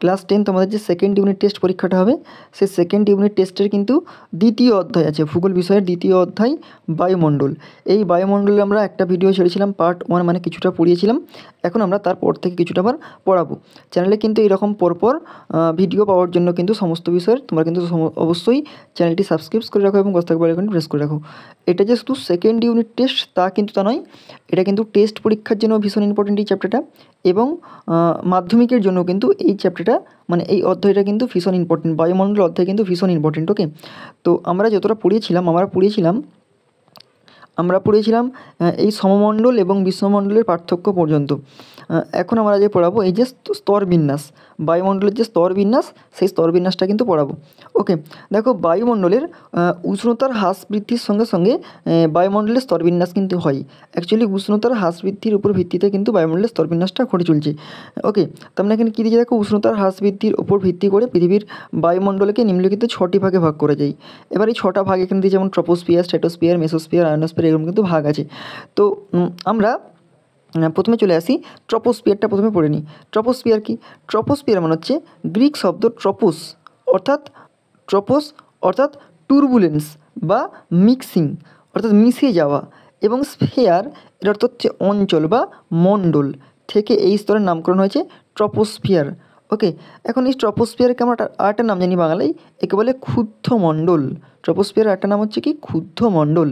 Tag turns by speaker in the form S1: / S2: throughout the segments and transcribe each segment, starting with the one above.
S1: Class 10 তোমাদের যে second unit test পরীক্ষাটা হবে, সেই সেকেন্ড ইউনিট টেস্টের কিন্তু দ্বিতীয় অধ্যায় আছে, ভূগোল বিষয়ের দ্বিতীয় অধ্যায় বায়ুমণ্ডল। এই বায়ুমণ্ডলে আমরা একটা ভিডিও ছেড়েছিলাম, পার্ট 1, মানে কিছুটা পড়িয়েছিলাম। এখন আমরা তারপর থেকে কিছুটা আবার পড়াবো। চ্যানেলে কিন্তু এরকম পরপর ভিডিও পাওয়ার জন্য কিন্তু সমস্ত বিষয়ের তোমরা কিন্তু অবশ্যই চ্যানেলটি সাবস্ক্রাইব করে রাখো এবং পাশে থাকা বেল আইকনটি প্রেস করে রাখো। এটা যে শুধু সেকেন্ড ইউনিট টেস্ট তা কিন্তু তা নয়, এটা কিন্তু টেস্ট পরীক্ষার জন্য ভীষণ ইম্পর্টেন্ট এই চ্যাপ্টারটা, এবং মাধ্যমিকের জন্য কিন্তু এই চ্যাপ্টারটা, মানে এই অধ্যায়টা কিন্তু ভীষণ ইম্পর্টেন্ট। বায়ুমণ্ডল অধ্যায় কিন্তু ভীষণ ইম্পর্টেন্ট। ওকে, তো আমরা যতটা পড়িয়েছিলাম এই সমমণ্ডল এবং বিশ্বমণ্ডলের পার্থক্য পর্যন্ত। এখন আমরা যে পড়াবো এই যে স্তরবিন্যাস, বায়ুমণ্ডলের যে স্তরবিন্যাস, সেই স্তরবিন্যাসটা কিন্তু পড়াবো। ওকে, দেখো বায়ুমণ্ডলের উষ্ণতার হ্রাস বৃদ্ধির সঙ্গে সঙ্গে বায়ুমণ্ডলের স্তরবিন্যাস কিন্তু হয়। অ্যাকচুয়ালি উষ্ণতার হ্রাস বৃদ্ধির উপর ভিত্তিতে কিন্তু বায়ুমণ্ডলের স্তরবিন্যাসটা ঘটে চলছে। ওকে, তো আমরা এখানে কী দিয়েছি দেখো, উষ্ণতার হ্রাস বৃদ্ধির উপর ভিত্তি করে পৃথিবীর বায়ুমণ্ডলকে নিম্নলিখিত 6টি ভাগে ভাগ করা যায়। এবার এই 6টা ভাগ এখানে দিয়ে, যেমন ট্রপোস্ফিয়ার, স্ট্র্যাটোস্ফিয়ার, মেসোস্ফিয়ার, আয়োনোস্ফিয়ার, এরকম কিন্তু ভাগ আছে। তো আমরা প্রথমে চলে আসি, ট্রপোস্ফিয়ারটা প্রথমে পড়ে নিই। ট্রপোস্ফিয়ার কি? ট্রপোস্ফিয়ার মানে হচ্ছে গ্রিক শব্দ ট্রপোস, অর্থাৎ টুরবুলেন্স বা মিক্সিং, অর্থাৎ মিশে যাওয়া, এবং স্ফিয়ার এর অর্থ হচ্ছে অঞ্চল বা মণ্ডল, থেকে এই স্তরের নামকরণ হয়েছে ট্রপোস্ফিয়ার। ওকে, এখন এই ট্রপোস্ফিয়ারকে আমরা আরেকটা নাম জানি বাংলায়, একে বলে ক্ষুদ্র মণ্ডল। ট্রপোস্ফিয়ার একটা নাম হচ্ছে কি, ক্ষুদ্র মণ্ডল।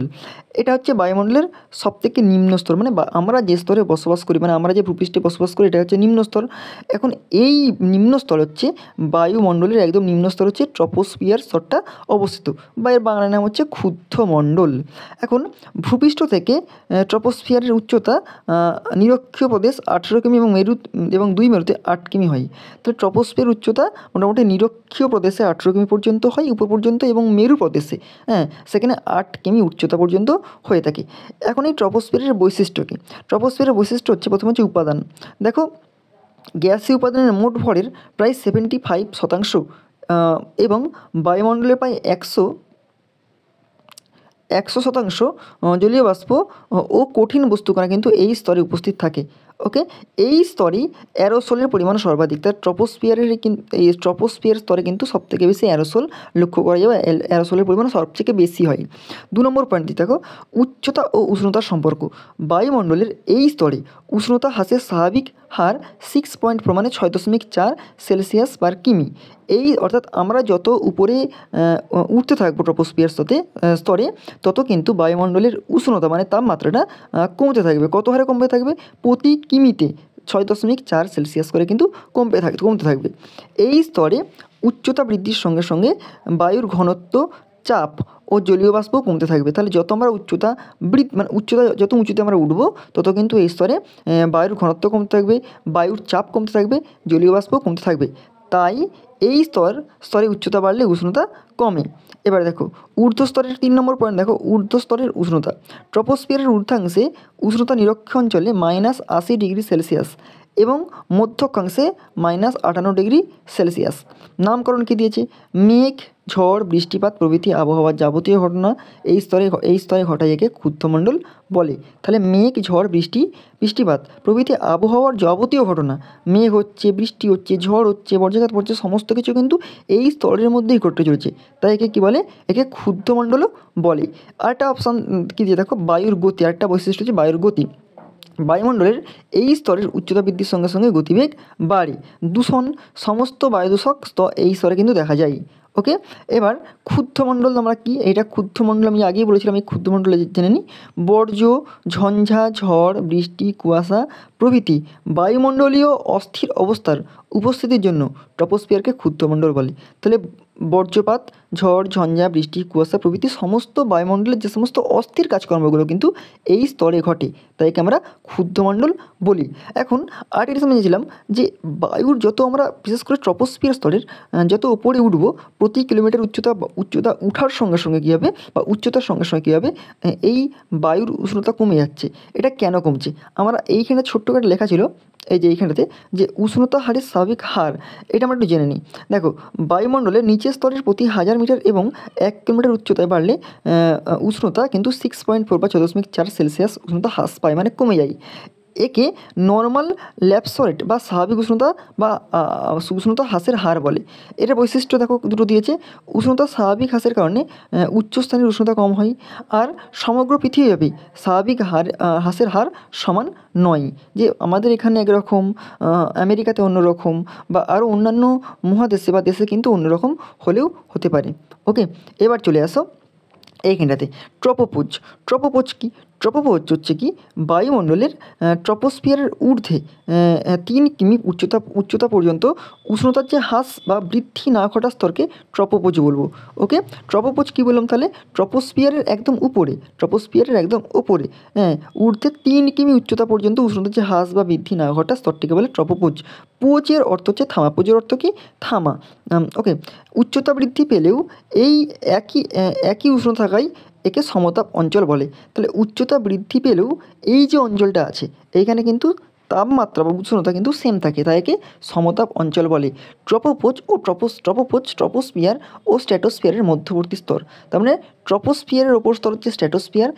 S1: এটা হচ্ছে বায়ুমণ্ডলের সবথেকে নিম্ন স্তর, মানে আমরা যে স্তরে বসবাস করি, মানে আমরা যে ভূপৃষ্ঠে বসবাস করি, এটা হচ্ছে নিম্ন স্তর। এখন এই নিম্ন স্তর হচ্ছে বায়ুমণ্ডলের একদম নিম্ন স্তর হচ্ছে ট্রপোস্ফিয়ার স্তরটা অবস্থিত, বা এর বাংলা নাম হচ্ছে ক্ষুদ্র মণ্ডল। এখন ভূপৃষ্ঠ থেকে ট্রপোস্ফিয়ারের উচ্চতা নিরক্ষীয় প্রদেশ 18 কিমি এবং 2 মেরুতে 8 কিমি হয়। তো ট্রপোস্ফিয়ার উচ্চতা মোটামুটি নিরক্ষীয় প্রদেশে 18 কিমি পর্যন্ত হয়, উপর পর্যন্ত, এবং মেরু প্রদেশে সেখানে 8 কিমি উচ্চতা পর্যন্ত হয়ে থাকে। এখন এই ট্রপোস্ফিয়ারের বৈশিষ্ট্য কী? ট্রপোস্ফিয়ারের বৈশিষ্ট্য হচ্ছে, প্রথমে হচ্ছে উপাদান। দেখো, গ্যাসীয় উপাদানের মোট ভরের প্রায় 75%, এবং বায়ুমণ্ডলে প্রায় 100% জলীয় বাষ্প ও কঠিন বস্তুকণা কিন্তু এই স্তরে উপস্থিত থাকে। ওকে, এই স্তরেই অ্যারোসোলের পরিমাণ সর্বাধিক। তার এই ট্রপোস্ফিয়ার স্তরে কিন্তু সবথেকে বেশি অ্যারোসোল লক্ষ্য করা যায়, অ্যারোসোলের পরিমাণ সবথেকে বেশি হয়। 2 নম্বর পয়েন্ট দেখো, উচ্চতা ও উষ্ণতার সম্পর্ক। বায়ুমণ্ডলের এই স্তরে উষ্ণতা হ্রাসের স্বাভাবিক হার 6.4 সেলসিয়াস পার কিমি। এই অর্থাৎ আমরা যত উপরে উঠতে থাকবো ট্রপোস্ফিয়ার স্তরে, তত কিন্তু বায়ুমণ্ডলের উষ্ণতা, মানে তাপমাত্রাটা কমতে থাকবে। কত হারে কমতে থাকবে? প্রতি কিমিতে 6.4 সেলসিয়াস করে কিন্তু কমতে থাকবে। এই স্তরে উচ্চতা বৃদ্ধির সঙ্গে সঙ্গে বায়ুর ঘনত্ব, চাপ ও জলীয় বাষ্প কমতে থাকবে। তাহলে যত আমরা যত উঁচুতে আমরা উঠবো, তত কিন্তু এই স্তরে বায়ুর ঘনত্ব কমতে থাকবে, বায়ুর চাপ কমতে থাকবে, জলীয় বাষ্প কমতে থাকবে। তাই এই স্তরে উচ্চতা বাড়লে উষ্ণতা কমে। এবার দেখো ঊর্ধ্বস্তরের 3 নম্বর পয়েন্ট, দেখো ঊর্ধ্বস্তরের উষ্ণতা। ট্রপোস্ফিয়ারের ঊর্ধ্বাংশে উষ্ণতা নিরক্ষীয় অঞ্চলে -80 ডিগ্রি সেলসিয়াস এবং মধ্যক্ষাংশে -58 ডিগ্রি সেলসিয়াস। নামকরণ কী দিয়েছে? মেঘ, ঝড়, বৃষ্টিপাত প্রভৃতি আবহাওয়ার যাবতীয় ঘটনা এই স্তরে ঘটায় একে ক্ষুদ্রমণ্ডল বলে। তাহলে মেঘ, ঝড়, বৃষ্টিপাত প্রভৃতি আবহাওয়ার যাবতীয় ঘটনা, মেঘ হচ্ছে, বৃষ্টি হচ্ছে, ঝড় হচ্ছে, বজ্রপাত পড়ছে, সমস্ত কিছু কিন্তু এই স্তরের মধ্যেই ঘটে চলেছে। তাই একে কী বলে? একে ক্ষুদ্রমণ্ডলও বলে। আরেকটা অপশান কী দিয়ে দেখো, বায়ুর গতি। আরেকটা বৈশিষ্ট্য হচ্ছে বায়ুর গতি। বায়ুমণ্ডলের এই স্তরের উচ্চতা বৃদ্ধির সঙ্গে সঙ্গে গতিবেগ বাড়ে। দূষণ, সমস্ত বায়ুদূষক এই স্তরে কিন্তু দেখা যায়। ওকে, এবার ক্ষুদ্রমণ্ডল আমরা কি, এটা ক্ষুদ্রমণ্ডল আমি আগেই বলেছিলাম, এই ক্ষুদ্রমণ্ডলে জেনে নিই। বর্জ্য, ঝঞ্ঝা, ঝড়, বৃষ্টি, কুয়াশা প্রভৃতি বায়ুমণ্ডলীয় অস্থির অবস্থার উপস্থিতির জন্য ট্রপোস্ফিয়ারকে ক্ষুদ্রমণ্ডল বলে। তাহলে বজ্রপাত, ঝড়, ঝঞ্ঝা, বৃষ্টি, কুয়াশা প্রভৃতি সমস্ত বায়ুমণ্ডলের যে সমস্ত অস্থির কাজকর্মগুলো কিন্তু এই স্তরে ঘটে, তাই একে আমরা ক্ষুদ্রমণ্ডল বলি। এখন আরেকটা সমঝেছিলাম যে বায়ুর যত আমরা বিশেষ করে ট্রপোস্ফিয়ার স্তরের যত উপরে উঠবো, প্রতি কিলোমিটার উচ্চতা উঠার সঙ্গে সঙ্গে কী হবে, বা উচ্চতার সঙ্গে সঙ্গে কী হবে, এই বায়ুর উষ্ণতা কমে যাচ্ছে। এটা কেন কমছে? আমরা এইখানে ছোট্ট করে লেখা ছিল, এই যে এইখানটাতে, যে উষ্ণতা হারের স্বাভাবিক হার, এটা আমরা একটু জেনে নিই। দেখো, বায়ুমণ্ডলের নিচের স্তরের প্রতি 1000 মিটার এবং 1 কিলোমিটার উচ্চতায় বাড়লে উষ্ণতা কিন্তু 6.4 বা 14.4 সেলসিয়াস উষ্ণতা হ্রাস পায়, মানে কমে যায়। একে নর্মাল ল্যাপসরেট বা স্বাভাবিক উষ্ণতা বা উষ্ণতা হ্রাসের হার বলে। এর বৈশিষ্ট্য দেখো দুটো দিয়েছে। উষ্ণতা স্বাভাবিক হ্রাসের কারণে উচ্চস্থানের উষ্ণতা কম হয়, আর সমগ্র পৃথিবীব্যাপী স্বাভাবিক হ্রাসের হার সমান নয়। যে আমাদের এখানে একরকম, আমেরিকাতে অন্যরকম, বা আরও অন্যান্য মহাদেশে বা দেশে কিন্তু অন্যরকম হলেও হতে পারে। ওকে, এবার চলে আসো এইখানটাতে ট্রপোপোজ। ট্রপোপোজ কি? ট্রপোপোজ হচ্ছে কি বায়ুমণ্ডলের ট্রপোস্ফিয়ারের ঊর্ধ্বে 3 কিমি উচ্চতা পর্যন্ত উষ্ণতার যে হ্রাস বা বৃদ্ধি না ঘটা স্তরকে ট্রপোপোজ বলবো। ওকে, ট্রপোপোজ কী বললাম তাহলে? ট্রপোস্ফিয়ারের একদম উপরে, ট্রপোস্ফিয়ারের একদম উপরে, ঊর্ধ্বে 3 কিমি উচ্চতা পর্যন্ত উষ্ণতার যে হ্রাস বা বৃদ্ধি না ঘটা স্তরটিকে বলে ট্রপোপোজ। পোজের অর্থ হচ্ছে থামা। পোজের অর্থ কি? থামা। ওকে, উচ্চতা বৃদ্ধি পেলেও এই একই উষ্ণতা থাকায় একে সমতাপ অঞ্চল বলে। তাহলে উচ্চতা বৃদ্ধি পেলেও এই যে অঞ্চলটা আছে এইখানে কিন্তু তাপমাত্রা বা উষ্ণতা কিন্তু সেম থাকে, তাই একে সমতাপ অঞ্চল বলে। ট্রপোপোজ ও ট্রপোস্ফিয়ার ও স্ট্র্যাটোস্ফিয়ারের মধ্যবর্তী স্তর। তার মানে ট্রপোস্ফিয়ারের ওপর স্তর হচ্ছে স্ট্র্যাটোস্ফিয়ার।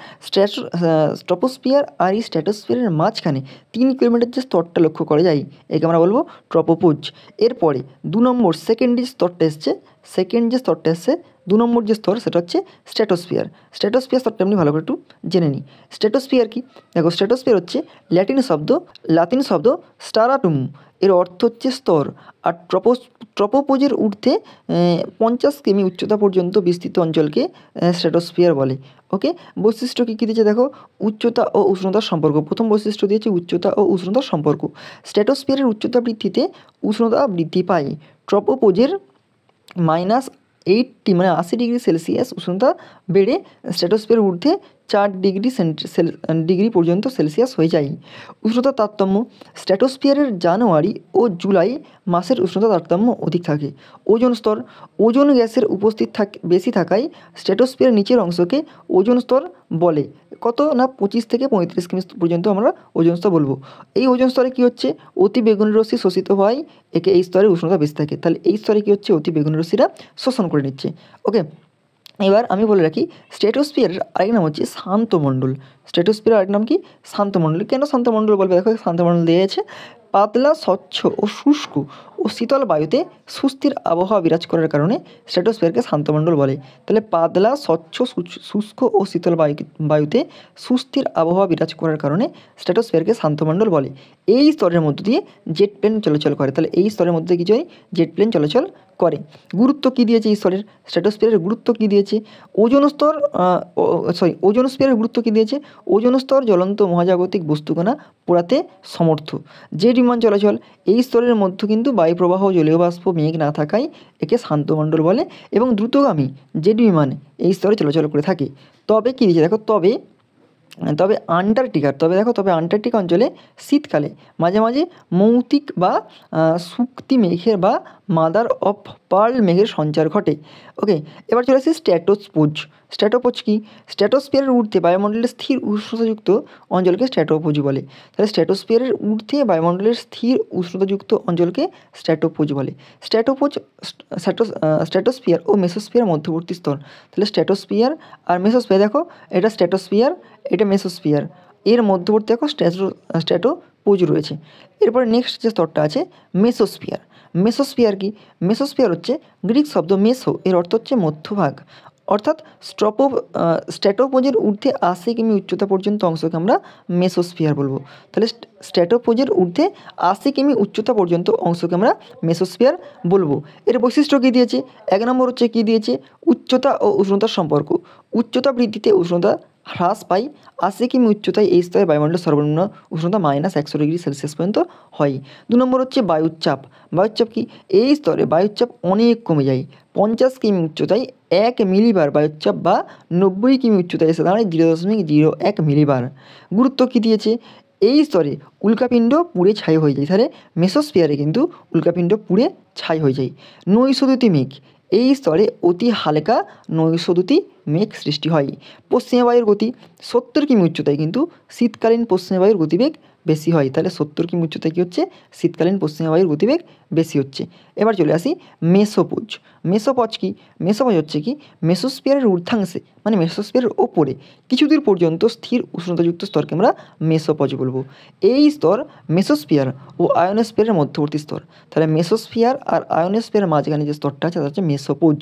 S1: ট্রপোস্ফিয়ার আর এই স্ট্র্যাটোস্ফিয়ারের মাঝখানে 3 কিলোমিটার যে স্তরটা লক্ষ্য করা যায় একে আমরা বলবো ট্রপোপোজ। এরপরে 2 নম্বর সেকেন্ড যে স্তরটা এসছে, 2 নম্বর যে স্তর সেটা হচ্ছে স্ট্র্যাটোস্ফিয়ার। স্ট্র্যাটোস্ফিয়ার স্তরটা আপনি ভালো করে একটু জেনে নিই। স্ট্র্যাটোস্ফিয়ার কি? দেখো, স্ট্র্যাটোস্ফিয়ার হচ্ছে লাতিন শব্দ স্টারাটুম, এর অর্থ হচ্ছে স্তর। আর ট্রপোপোজের ঊর্ধ্বে 50 কিমি উচ্চতা পর্যন্ত বিস্তৃত অঞ্চলকে স্ট্র্যাটোস্ফিয়ার বলে। ওকে, বৈশিষ্ট্য কী কী দিয়েছে দেখো? উচ্চতা ও উষ্ণতার সম্পর্ক। প্রথম বৈশিষ্ট্য দিয়েছে উচ্চতা ও উষ্ণতার সম্পর্ক। স্ট্র্যাটোস্ফিয়ারের উচ্চতা বৃদ্ধিতে উষ্ণতা বৃদ্ধি পায়। ট্রপোপোজের -80 মানে 80 ডিগ্রি সেলসিয়াস উষ্ণতা বেড়ে স্ট্র্যাটোস্ফিয়ারের ঊর্ধ্বে 4 ডিগ্রি পর্যন্ত সেলসিয়াস হয়ে যায়। উষ্ণতার তারতম্য। স্ট্র্যাটোস্ফিয়ারের জানুয়ারি ও জুলাই মাসের উষ্ণতা তারতম্য অধিক থাকে। ওজোন স্তর। ওজোন গ্যাসের বেশি থাকায় স্ট্র্যাটোস্ফিয়ারের নিচের অংশকে ওজোন স্তর বলে। কত না 25 থেকে 35 কিমি পর্যন্ত আমরা ওজোন স্তর বলবো। এই ওজোন স্তরে কী হচ্ছে? অতি বেগুনি রশ্মি শোষিত হওয়ায় একে এই স্তরে উষ্ণতা বেশি থাকে। তাহলে এই স্তরে কী হচ্ছে? অতি বেগুনি রশ্মিরা শোষণ করে নিচ্ছে। ওকে, এবার আমি বলে রাখি স্ট্র্যাটোস্ফিয়ারের আরেক নাম হচ্ছে শান্তমণ্ডল। স্ট্র্যাটোস্ফিয়ারের আরেক নাম কি? শান্তমণ্ডল। কেন শান্তমণ্ডল বলবে? দেখো, শান্তমণ্ডল দেওয়া আছে পাতলা, স্বচ্ছ ও শুষ্ক ও শীতল বায়ুতে সুস্থির আবহাওয়া বিরাজ করার কারণে স্ট্র্যাটোস্ফিয়ারকে শান্তমণ্ডল বলে। তাহলে পাতলা, স্বচ্ছ, শুষ্ক ও শীতল বায়ুতে সুস্থির আবহাওয়া বিরাজ করার কারণে স্ট্র্যাটোস্ফিয়ারকে শান্তমণ্ডল বলে। এই স্তরের মধ্য দিয়ে জেট প্লেন চলাচল করে। তাহলে এই স্তরের মধ্যে দিয়ে কী হয়? জেট প্লেন চলাচল করে। গুরুত্ব কী দিয়েছে এই স্তরের? স্ট্র্যাটোস্ফিয়ারের গুরুত্ব কী দিয়েছে? ওজোনোস্ফিয়ারের গুরুত্ব কী দিয়েছে? ওজোন স্তর জ্বলন্ত মহাজাগতিক বস্তুকণা পোড়াতে সমর্থ। জেট বিমান চলাচল। এই স্তরের মধ্যে কিন্তু বায়ুপ্রবাহ, জলীয় বাষ্প, মেঘ না থাকায় একে শান্তমণ্ডল বলে, এবং দ্রুতগামী জেট বিমান এই স্তরে চলাচল করে থাকে। তবে কী দিয়েছে দেখো, তবে আন্টার্কটিকা অঞ্চলে শীতকালে মাঝে মাঝে মৌতিক বা শুক্তি মেঘের বা মাদার অফ পার্ল মেঘের সঞ্চার ঘটে। ওকে, এবার চলে আসি স্ট্র্যাটোপোজ। স্ট্র্যাটোপোজ কি? স্ট্র্যাটোস্ফিয়ারের ঊর্ধ্বে বায়ুমণ্ডলের স্থির উষ্ণতাযুক্ত অঞ্চলকে স্ট্র্যাটোপোজ বলে। তাহলে স্ট্র্যাটোস্ফিয়ারের ঊর্ধ্বে বায়ুমণ্ডলের স্থির উষ্ণতাযুক্ত অঞ্চলকে স্ট্র্যাটোপোজ বলে। স্ট্র্যাটোস্ফিয়ার ও মেসোস্ফিয়ার মধ্যবর্তী স্তর। তাহলে স্ট্র্যাটোস্ফিয়ার আর মেসোস্ফিয়ার, দেখো এটা স্ট্র্যাটোস্ফিয়ার, এটা মেসোস্ফিয়ার, এর মধ্যবর্তী দেখো স্ট্র্যাটোপোজ রয়েছে। এরপরে নেক্সট যে স্তরটা আছে মেসোস্ফিয়ার। মেসোস্ফিয়ার কি? মেসোস্ফিয়ার হচ্ছে গ্রিক শব্দ মেসো, এর অর্থ হচ্ছে মধ্যভাগ। অর্থাৎ স্ট্র্যাটোপোজের ঊর্ধ্বে 80 কিমি উচ্চতা পর্যন্ত অংশকে আমরা মেসোস্ফিয়ার বলবো। তাহলে স্ট্র্যাটোপোজের ঊর্ধ্বে 80 কিমি উচ্চতা পর্যন্ত অংশকে আমরা মেসোস্ফিয়ার বলবো। এর বৈশিষ্ট্য কী দিয়েছে? 1 নম্বর হচ্ছে কী দিয়েছে? উচ্চতা ও উষ্ণতার সম্পর্ক। উচ্চতা বৃদ্ধিতে উষ্ণতা হ্রাস পায়। 80 কিমি উচ্চতায় এই স্তরে বায়ুমণ্ডলের সর্বনিম্ন উষ্ণতা -100 ডিগ্রি সেলসিয়াস পর্যন্ত হয়। 2 নম্বর হচ্ছে বায়ুচাপ। বায়ুচাপ কি? এই স্তরে বায়ুচাপ অনেক কমে যায়। 50 কিমি উচ্চতায় 1 মিলিবার বায়ুচাপ বা 90 কিমি উচ্চতায় এসে দাঁড়ায় 0.01 মিলিবার। গুরুত্ব কী দিয়েছে? এই স্তরে উল্কাপিণ্ড পুড়ে ছাই হয়ে যায়। তাহলে মেসোস্ফিয়ারে কিন্তু উল্কাপিণ্ড পুড়ে ছাই হয়ে যায়। নৈসদুতি মেঘ। এই স্তরে অতি হালকা নৈশদ্যুতি মেঘ সৃষ্টি হয়। পশ্চিমা বায়ুর গতি 70 কিমি উচ্চতায় কিন্তু শীতকালীন পশ্চিমা বায়ুর গতিবেগ বেশি হয়। তাহলে 70 কিমি উচ্চতায় কী হচ্ছে, শীতকালীন পশ্চিমা বায়ুর গতিবেগ বেশি হচ্ছে। এবার চলে আসি মেসোপোজ। মেসোপজ কি? মেসোপজ হচ্ছে কি, মেসোস্ফিয়ারের ঊর্ধ্বাংশে মানে মেসোস্ফিয়ারের ওপরে কিছু দূর পর্যন্ত স্থির উষ্ণতাযুক্ত স্তরকে আমরা মেসোপজ বলবো। এই স্তর মেসোস্ফিয়ার ও আয়োনোস্ফিয়ারের মধ্যবর্তী স্তর। তাহলে মেসোস্ফিয়ার আর আয়োনোস্ফিয়ারের মাঝখানে যে স্তরটা আছে সেটা হচ্ছে মেসোপোজ।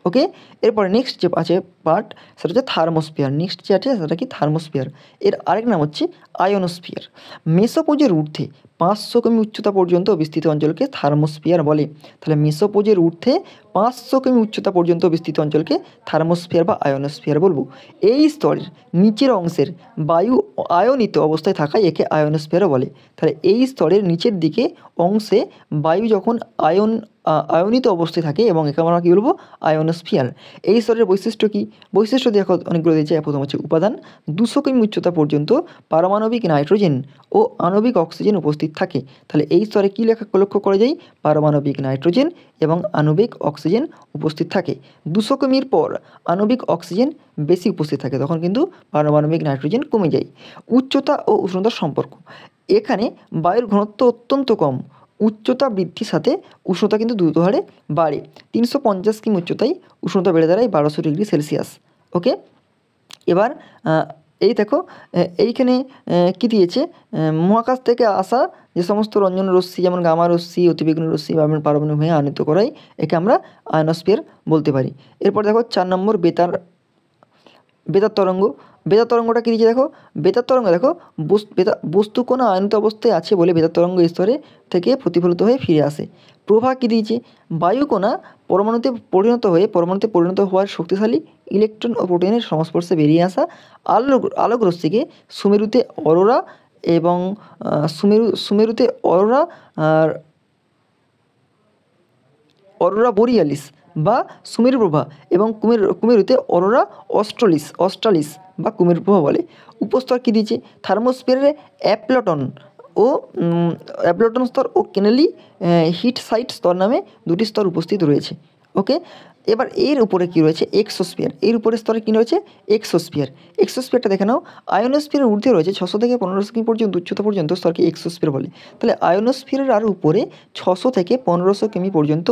S1: ওকে, এরপরে নেক্সট যে আছে পার্ট সেটা হচ্ছে থার্মোস্ফিয়ার। নেক্সট যে আছে সেটা কি, থার্মোস্ফিয়ার। এর আরেক নাম হচ্ছে আয়োনোস্ফিয়ার। মেসোপোজের ঊর্ধ্বে 500 কিমি উচ্চতা পর্যন্ত বিস্তৃত অঞ্চলকে থার্মোস্ফিয়ার বলে। তাহলে মেসোপোজের ঊর্ধ্বে 500 কিমি উচ্চতা পর্যন্ত বিস্তৃত অঞ্চলকে থার্মোস্ফিয়ার বা আয়োনোস্ফিয়ার বলবো। এই স্তরের নিচের অংশের বায়ু আয়নিত অবস্থায় থাকায় একে আয়োনোস্ফিয়ারও বলে। তাহলে এই স্তরের নিচের দিকে অংশে বায়ু যখন আয়নিত অবস্থায় থাকে এবং একে আমরা কী বলবো, আয়োনোস্ফিয়ার। এই স্তরের বৈশিষ্ট্য কী? বৈশিষ্ট্য দেখো অনেকগুলো দিয়েছে। প্রথম হচ্ছে উপাদান, 200 কিমি উচ্চতা পর্যন্ত পারমাণবিক নাইট্রোজেন ও আণবিক অক্সিজেন উপস্থিত থাকে। তাহলে এই স্তরে কী লক্ষ্য করা যায়, পারমাণবিক নাইট্রোজেন এবং আণবিক অক্সিজেন উপস্থিত থাকে। 200 কিমির পর আণবিক অক্সিজেন বেশি উপস্থিত থাকে, তখন কিন্তু পারমাণবিক নাইট্রোজেন কমে যায়। উচ্চতা ও উষ্ণতার সম্পর্ক, এখানে বায়ুর ঘনত্ব অত্যন্ত কম। উচ্চতা বৃদ্ধির সাথে উষ্ণতা কিন্তু দ্রুত হারে বাড়ে। 350 কিমি উচ্চতায় উষ্ণতা বেড়ে দাঁড়ায় 1200 ডিগ্রি সেলসিয়াস। ওকে, এবার এই দেখো এইখানে কী দিয়েছে, মহাকাশ থেকে আসা যে সমস্ত রঞ্জন রশ্মি যেমন গামা রশ্মি, অতিবেগুনি রশ্মি বা পারমাণবিক ভূমিকা আনিত করাই একে আমরা আয়নোস্ফিয়ার বলতে পারি। এরপর দেখো 4 নম্বর বেতার তরঙ্গ। বেতার তরঙ্গটা কী দিয়েছে দেখো, বেতার তরঙ্গ দেখো বস্তু কোনো আয়নিত অবস্থায় আছে বলে বেতার তরঙ্গ স্তরে থেকে প্রতিফলিত হয়ে ফিরে আসে। প্রভা কী দিয়েছে, বায়ুকণা পরমাণুতে পরিণত হওয়ার শক্তিশালী ইলেকট্রন ও প্রোটনের সংস্পর্শে বেরিয়ে আসা আলোক রশ্মিকে সুমেরুতে অরোরা এবং সুমেরুতে অরোরা আর অরোরা বোরিয়ালিস বা সুমেরু প্রভা এবং কুমেরুতে অরোরা অস্ট্রালিস বা কুমেরু প্রভা বলে। উপস্তর কী দিয়েছে, থার্মোস্ফিয়ারে অ্যাপ্লটন স্তর ও কেনেলি হিট সাইট স্তর নামে দুটি স্তর উপস্থিত রয়েছে। ওকে, এবার এর উপরে কী রয়েছে, এক্সোস্ফিয়ার। এর উপরের স্তরে কী রয়েছে, এক্সোস্ফিয়ার। এক্সোস্ফিয়ারটা দেখে নাও, আয়োনোস্ফিয়ারের ঊর্ধ্বে রয়েছে 600 থেকে 1500 কিমি পর্যন্ত উচ্চতা পর্যন্ত স্তরকে এক্সোস্ফিয়ার বলে। তাহলে আয়োনোস্ফিয়ারের আরও উপরে 600 থেকে 1500 কিমি পর্যন্ত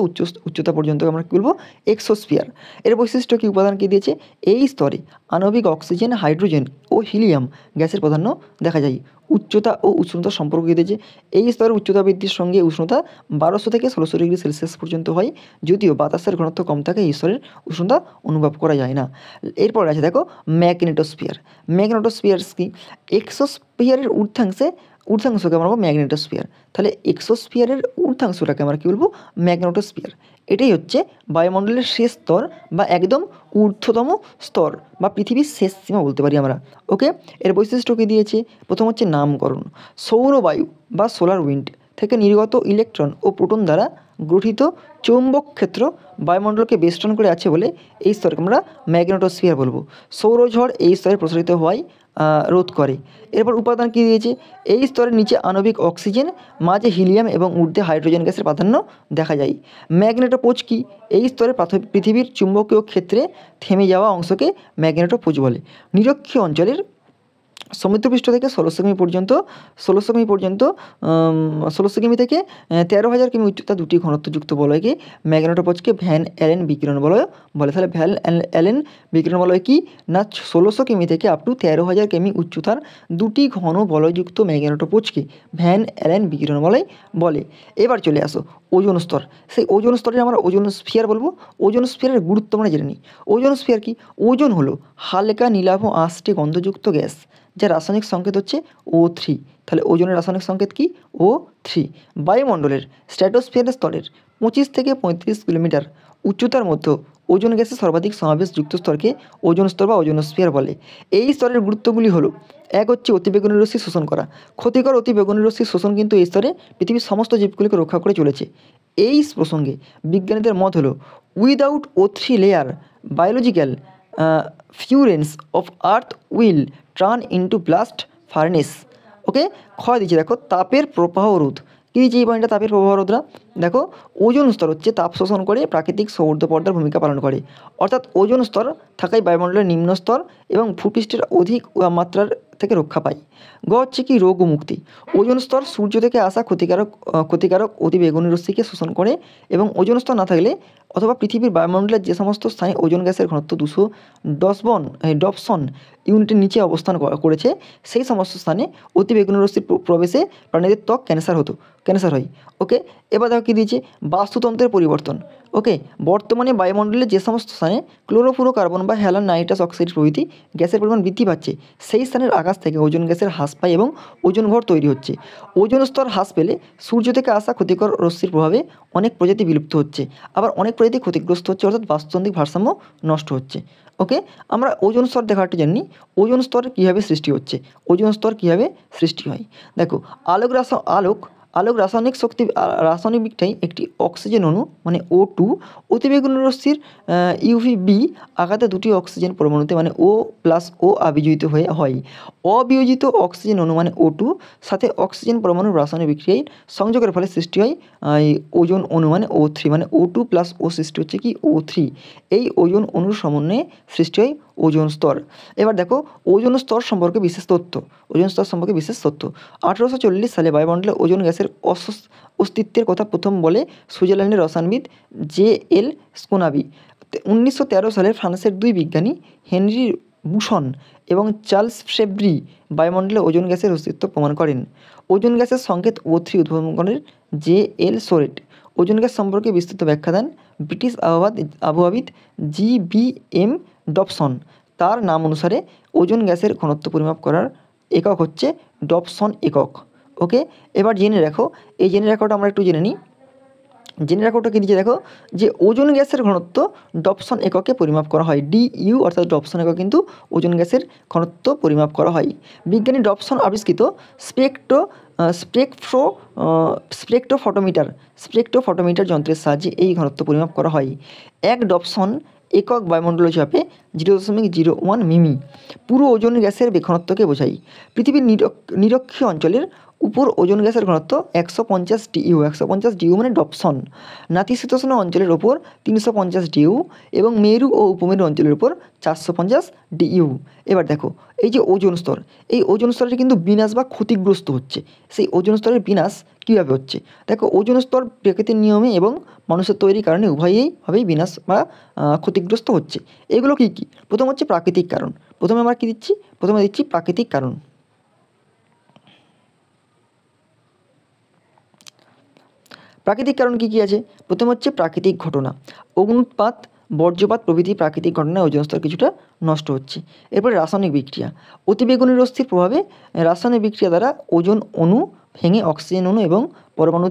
S1: উচ্চতা পর্যন্ত আমরা কী বলবো, এক্সোস্ফিয়ার। এর বৈশিষ্ট্য কী, উপাদান কী দিয়েছে, এই স্তরে আণবিক অক্সিজেন, হাইড্রোজেন ও হিলিয়াম গ্যাসের প্রাধান্য দেখা যায়। উচ্চতা ও উষ্ণতার সম্পর্ক দিয়েছে, এই স্তরের উচ্চতা বৃদ্ধির সঙ্গে উষ্ণতা 1200 থেকে 1600 ডিগ্রি সেলসিয়াস পর্যন্ত হয়। যদিও বাতাসের ঘনত্ব কম থাকে এই স্তরের উষ্ণতা অনুভব করা যায় না। এরপর আছে দেখো ম্যাগনেটোস্ফিয়ার। ম্যাগনেটোস্ফিয়ার কি, এক্সোস্ফিয়ারের ঊর্ধ্বাংশকে আমরা বলবো ম্যাগনেটোস্ফিয়ার। তাহলে এক্সোস্ফিয়ারের ঊর্ধ্বাংশটাকে আমরা কী বলবো, ম্যাগনেটোস্ফিয়ার। এটাই হচ্ছে বায়ুমণ্ডলের শেষ স্তর বা একদম ঊর্ধ্বতম স্তর বা পৃথিবীর শেষ সীমা বলতে পারি আমরা। ওকে, এর বৈশিষ্ট্য কী দিয়েছে, প্রথম হচ্ছে নামকরণ, সৌরবায়ু বা সোলার উইন্ড থেকে নির্গত ইলেকট্রন ও প্রোটন দ্বারা গঠিত চৌম্বক ক্ষেত্র বায়ুমণ্ডলকে বেষ্টন করে আছে বলে এই স্তরকে আমরা ম্যাগনেটোস্ফিয়ার বলবো। সৌরঝড় এই স্তরে প্রসারিত হওয়ায় রোধ করে। এরপর উপাদান কী দিয়েছে, এই স্তরের নিচে আণবিক অক্সিজেন, মাঝে হিলিয়াম এবং ঊর্ধ্বে হাইড্রোজেন গ্যাসের প্রাধান্য দেখা যায়। ম্যাগনেটোপোজ কি, এই স্তরে পৃথিবীর চুম্বকীয় ক্ষেত্রে থেমে যাওয়া অংশকে ম্যাগনেটোপোজ বলে। নিরক্ষীয় অঞ্চলের সমুদ্রপৃষ্ঠ থেকে 1600 কিমি পর্যন্ত 1600 কিমি থেকে 13,000 কিমি উচ্চতা দুটি ঘনত্বযুক্ত বলয়কে ম্যাগনেটোপোজকে ভ্যান অ্যালেন বিকিরণ বলয় বলে। তাহলে ভ্যান অ্যালেন বিকিরণ বলয় কি না, 1600 কিমি থেকে আপ টু 13,000 কিমি উচ্চতার দুটি ঘন বলয়যুক্ত ম্যাগনেটোপোজকে ভ্যান অ্যালেন বিকিরণ বলয় বলে। এবার চলে আসো ওজোন স্তর। সেই ওজোন স্তরে আমরা ওজোন স্ফিয়ার বলবো। ওজোন স্ফিয়ারের গুরুত্ব আমরা জেনে নিই। ওজোন স্ফিয়ার কি, ওজোন হলো হালকা নীলাভ আঁশটে গন্ধযুক্ত গ্যাস যার রাসায়নিক সংকেত হচ্ছে O3। তাহলে ওজোনের রাসায়নিক সংকেত কি, O3। বায়ুমণ্ডলের স্ট্র্যাটোস্ফিয়ারের স্তরের 25 থেকে 35 কিলোমিটার উচ্চতার মধ্যে ওজোন গ্যাসের সর্বাধিক সমাবেশযুক্ত স্তরকে ওজোন স্তর বা ওজোনোস্ফিয়ার বলে। এই স্তরের গুরুত্বগুলি হলো, এক হচ্ছে অতিবেগুনি রশ্মি শোষণ করা। ক্ষতিকর অতিবেগুনি রশ্মির শোষণ কিন্তু এই স্তরে পৃথিবীর সমস্ত জীবগুলিকে রক্ষা করে চলেছে। এই প্রসঙ্গে বিজ্ঞানীদের মত হলো, without O3 layer biological furnace of earth will turn into blast furnace. Okay, ক্ষয় দিচ্ছে দেখো তাপের প্রবাহ রোধ, কি দিয়েছে এই পয়েন্টটা তাপের প্রবাহরোধরা? দেখো ওজোন স্তর হচ্ছে তাপ শোষণ করে প্রাকৃতিক সৌর পর্দার ভূমিকা পালন করে। অর্থাৎ ওজোন স্তর থাকায় বায়ুমণ্ডলের নিম্ন স্তর এবং ভূপৃষ্ঠের অধিক মাত্রার থেকে রক্ষা পায়। গ হচ্ছে কি রোগ ও মুক্তি। ওজোন স্তর সূর্য থেকে আসা ক্ষতিকারক অতিবেগুনি রশ্মিকে শোষণ করে এবং ওজোন স্তর না থাকলে অথবা পৃথিবীর বায়ুমণ্ডলের যে সমস্ত স্থানে ওজোন গ্যাসের ঘনত্ব 210 ডপসন ইউনিটের নিচে অবস্থান করেছে সেই সমস্ত স্থানে অতিবেগুনি রশ্মির প্রবেশে প্রাণীদের ত্বক ক্যান্সার হয়। ওকে, এবার দেখো কী দিয়েছে বাস্তুতন্ত্রের পরিবর্তন। ওকে, বর্তমানে বায়ুমণ্ডলে যে সমস্ত স্থানে ক্লোরোফ্লোরোকার্বন বা হ্যালান নাইট্রাস অক্সাইড প্রভৃতি গ্যাসের পরিমাণ বৃদ্ধি পাচ্ছে সেই স্থানের আকাশ থেকে ওজোন গ্যাসের হ্রাস পায় এবং ওজোন ঘর তৈরি হচ্ছে। ওজোন স্তর হ্রাস পেলে সূর্য থেকে আসা ক্ষতিকর রশ্মির প্রভাবে অনেক প্রজাতি বিলুপ্ত হচ্ছে, আবার অনেক প্রজাতি ক্ষতিগ্রস্ত হচ্ছে, অর্থাৎ বাস্তুতান্ত্রিক ভারসাম্য নষ্ট হচ্ছে। ওকে, আমরা ওজোন স্তর দেখাটা জানি। ওজোন স্তর কীভাবে সৃষ্টি হচ্ছে, ওজোন স্তর কীভাবে সৃষ্টি হয়। দেখো আলোক রাসায়নিক বিক্রিয়ায় একটি অক্সিজেন অণু মানে O2 অতিবেগুনি রশ্মির UVB আঘাতে দুটি অক্সিজেন পরমাণুতে মানে O+O আবির্জিত হয়। অবিয়োজিত অক্সিজেন অণু মানে O2 সাথে অক্সিজেন পরমাণুর রাসায়নিক বিক্রিয়ায় সংযোগের ফলে সৃষ্টি হয় ওজোন অণু মানে O3 মানে O2+O সৃষ্টি হচ্ছে কি O3। এই ওজোন অণুর সমন্বয়ে সৃষ্টি হয় ওজোন স্তর। এবার দেখো ওজোন স্তর সম্পর্কে বিশেষ তথ্য। 1840 সালে বায়ুমণ্ডলে ওজোন গ্যাসের অস্তিত্বের কথা প্রথম বলে সুইজারল্যান্ডের রসায়নবিদ J.L. স্কোনাবি। 1913 সালে ফ্রান্সের দুই বিজ্ঞানী হেনরি বুসন এবং চার্লস ফেব্রি বায়ুমণ্ডলে ওজোন গ্যাসের অস্তিত্ব প্রমাণ করেন। ওজোন গ্যাসের সংকেত O3 উদ্ভাবন করেন J.L. সোরেট। ওজোন গ্যাস সম্পর্কে বিস্তৃত ব্যাখ্যা দেন ব্রিটিশ আবহাওয়াবিদ G.B.M. ডবসন। তার নাম অনুসারে ওজোন গ্যাসের ঘনত্ব পরিমাপ করার একক হচ্ছে ডবসন একক। ওকে, এবার জেনে রাখো, এই জেনে রাখাটা আমরা একটু জেনে নিই। জেনে রাখাটা কী দিচ্ছে দেখো যে ওজোন গ্যাসের ঘনত্ব ডবসন এককে পরিমাপ করা হয়। DU অর্থাৎ ডবসন একক কিন্তু ওজোন গ্যাসের ঘনত্ব পরিমাপ করা হয়। বিজ্ঞানী ডবসন আবিষ্কৃত স্পেকট্রোফটোমিটার যন্ত্রের সাহায্যে এই ঘনত্ব পরিমাপ করা হয়। এক ডবসন একক বায়ুমণ্ডলীয় চাপে 0.01 মিমি পুরো ওজোন গ্যাসের ঘনত্বকে বোঝায়। পৃথিবীর নিরক্ষীয় অঞ্চলের উপর ওজোন গ্যাসের ঘনত্ব 150 DU মানে ডবসন। নাতিশীতোষ্ণ অঞ্চলের ওপর 350 DU এবং মেরু ও উপমেরু অঞ্চলের উপর 450 DU। এবার দেখো এই যে ওজোন স্তর, এই ওজোন স্তরের কিন্তু বিনাশ বা ক্ষতিগ্রস্ত হচ্ছে। সেই ওজোন স্তরের বিনাশ কীভাবে হচ্ছে দেখো, ওজোন স্তর প্রকৃতির নিয়মে এবং মানুষের তৈরির কারণে উভয়ভাবেই বিনাশ বা ক্ষতিগ্রস্ত হচ্ছে। এগুলো কী কী? প্রথম হচ্ছে প্রাকৃতিক কারণ। প্রথমে আমরা কী দিচ্ছি? প্রথমে দিচ্ছি প্রাকৃতিক কারণ। প্রাকৃতিক কারণ কী কী আছে? প্রথম হচ্ছে প্রাকৃতিক ঘটনা, অগ্নুৎপাত, বজ্রপাত প্রভৃতি প্রাকৃতিক ঘটনায় ওজোন স্তর কিছুটা নষ্ট হচ্ছে। এরপরে রাসায়নিক বিক্রিয়া, অতিবেগুনি রশ্মির প্রভাবে রাসায়নিক বিক্রিয়া দ্বারা ওজোন অণু ভেঙে অক্সিজেন অণু এবং পরমাণু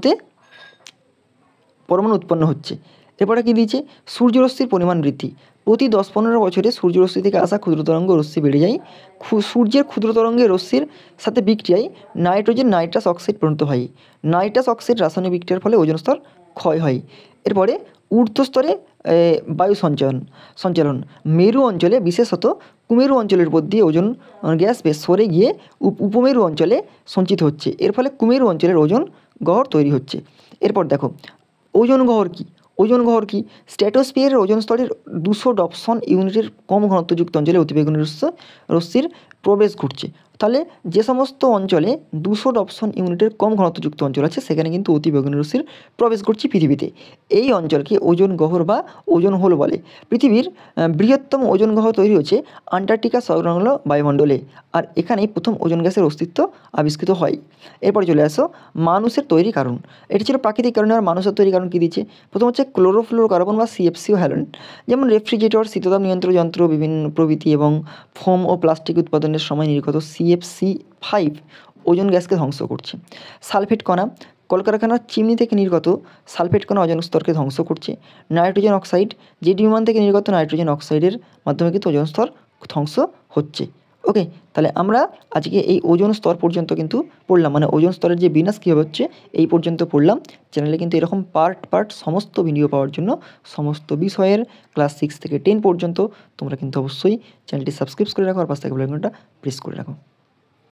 S1: উৎপন্ন হচ্ছে। এরপরে কী দিয়েছে? সূর্যরশ্মির পরিমাণ বৃদ্ধি, প্রতি 10-15 বছরে সূর্যরশ্মি থেকে আসা ক্ষুদ্র তরঙ্গ রশ্মি বেড়ে যায়। সূর্যের ক্ষুদ্র তরঙ্গের রশ্মির সাথে বিক্রিয়ায় নাইট্রাস অক্সাইড পরিণত হয়। নাইট্রাস অক্সাইড রাসায়নিক বিক্রিয়ার ফলে ওজোন স্তর ক্ষয় হয়। এরপরে ঊর্ধ্বস্তরে বায়ু সঞ্চালন, মেরু অঞ্চলে বিশেষত কুমেরু অঞ্চলের উপর দিয়ে ওজোন গ্যাস সরে গিয়ে উপমেরু অঞ্চলে সঞ্চিত হচ্ছে। এর ফলে কুমেরু অঞ্চলের ওজোন গহ্বর তৈরি হচ্ছে। এরপর দেখো ওজোন গহ্বর কী? ওজোন গহ্বর কী? স্ট্র্যাটোস্ফিয়ারের ওজোন স্তরের 200 ডপসন ইউনিটের কম ঘনত্বযুক্ত অঞ্চলে অতিবেগুনি রশ্মির প্রবেশ ঘটছে। তাহলে যে সমস্ত অঞ্চলে 200 ডপসন ইউনিটের কম ঘনত্বযুক্ত অঞ্চল আছে সেখানে কিন্তু অতিবেগুনি রশ্মির প্রবেশ ঘটছে পৃথিবীতে। এই অঞ্চলকে ওজোন গহ্বর বা ওজোন হোল বলে। পৃথিবীর বৃহত্তম ওজোন গহ্বর তৈরি হচ্ছে আন্টার্কটিকা সংলগ্ন বায়ুমণ্ডলে, আর এখানেই প্রথম ওজোন গ্যাসের অস্তিত্ব আবিষ্কৃত হয়। এরপরে চলে আসো মানুষের তৈরি কারণ। এটি ছিল প্রাকৃতিক কারণে। আর মানুষের তৈরি কারণ কী দিচ্ছে? প্রথম হচ্ছে ক্লোরোফ্লোরোকার্বন বা CFC ও হ্যালোজেন, যেমন রেফ্রিজারেটর, শীততাপ নিয়ন্ত্রণ যন্ত্র বিভিন্ন প্রভৃতি এবং ফোম ও প্লাস্টিক উৎপাদনের সময় নির্গত CFC5 ওজোন গ্যাসকে ধ্বংস করছে। সালফেট কণা, কলকারখানার চিমনি থেকে নির্গত সালফেট কণা ওজোন স্তরকে ধ্বংস করছে। নাইট্রোজেন অক্সাইড, জেট বিমান থেকে নির্গত নাইট্রোজেন অক্সাইডের মাধ্যমে কিন্তু ওজোন স্তর ধ্বংস হচ্ছে। ওকে, তাহলে আমরা আজকে এই ওজোন স্তর পর্যন্ত কিন্তু পড়লাম, মানে ওজোন স্তরের যে বিনাশ কীভাবে হচ্ছে এই পর্যন্ত পড়লাম। চ্যানেলে কিন্তু এরকম পার্ট সমস্ত ভিডিও পাওয়ার জন্য সমস্ত বিষয়ের ক্লাস 6 থেকে 10 পর্যন্ত তোমরা কিন্তু অবশ্যই চ্যানেলটি সাবস্ক্রাইব করে রাখো আর পাশে থাকা বেল আইকনটা প্রেস করে রাখো।